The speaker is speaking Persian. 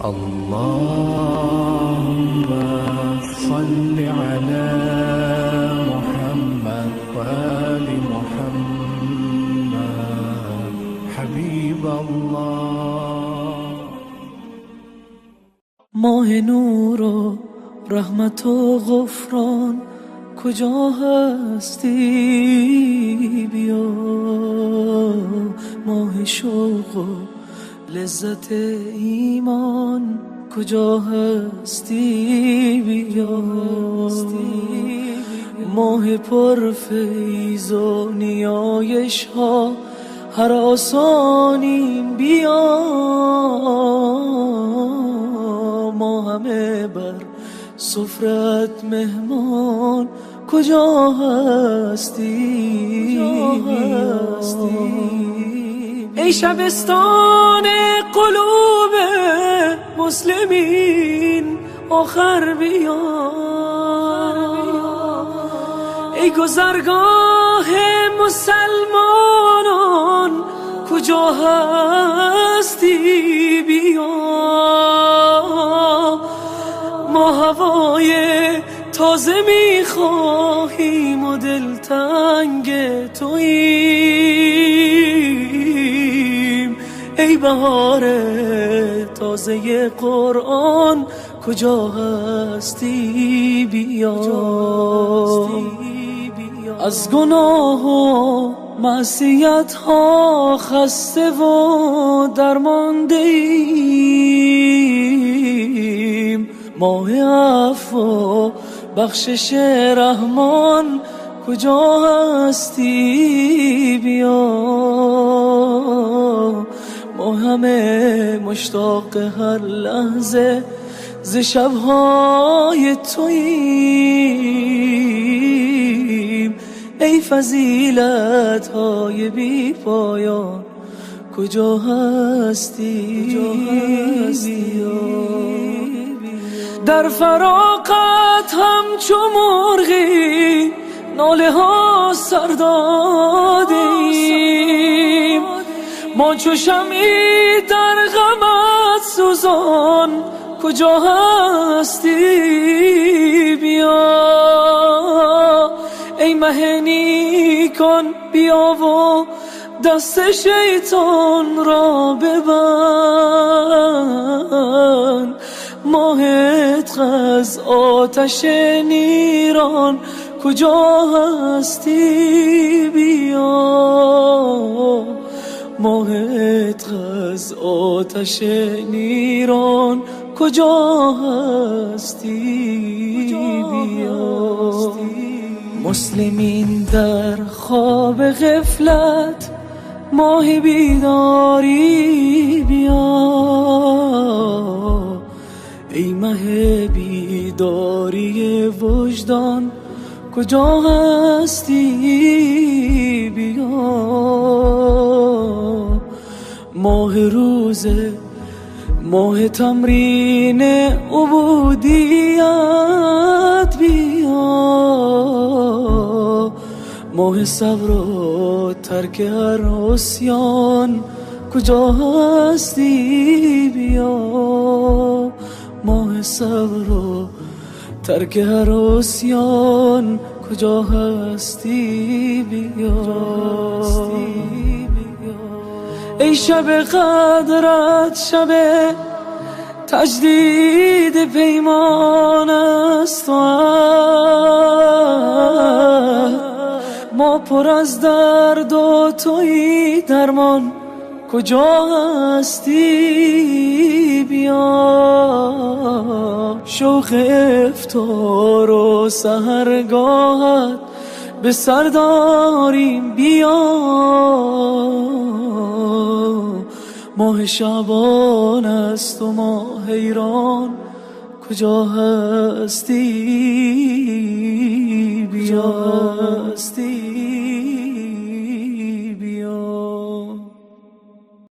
اللهم صل على محمد وآل محمد حبیب الله. ماه نور و رحمت و غفران کجا هستی؟ بیا ماه شوق و لذت ایمان کجا هستی؟ بیا ماه پر فیض و نیایش ها هر آسانیم بیا، ما همه بر سفرت مهمان کجا هستی؟ ای شبستان قلوب مسلمین آخر بیا، ای گذرگاه مسلمانان کجا هستی؟ بیا ما هوای تازه میخواهیم و دلتنگ توییم، ای بهار تازه قرآن کجا هستی؟ بیا از گناه و معصیت ها خسته و درمانده ایم، ماه عفو و بخشش رحمان کجا هستی؟ بیا ما همه مشتاق هر لحظه ز شبهای توییم، ای فضیلت های بی پایان کجا هستی؟ در فراقت همچو مرغی ناله ها سر دادیم، ما چو شمعی در غمت سوزان کجا هستی؟ بیا ای مه نیکان بیا و دست شیطان را ببند، ماه عتق از آتش نیران کجا هستی؟ بیا ماه عتق از آتش نیران کجا هستی؟ بیا مسلمین در خواب غفلت ماه بیداری بیا، ای مه بیداری وجدان کجا هستی؟ بیا ماه روزه ماه تمرین عبودیت بیا، ماه صبر و ترک هر عصیان کجا هستی؟ بیا ماه صبر و ترک هر عصیان کجا هستی؟ بیا ای شب قدرت شب تجدید پیمان است و ما پر از درد و تویی درمان کجا هستی؟ بیا شوق افطار و سحرگاهت به سر داریم بیا، ماه شعبان است و ما حیران کجا هستی؟ بیا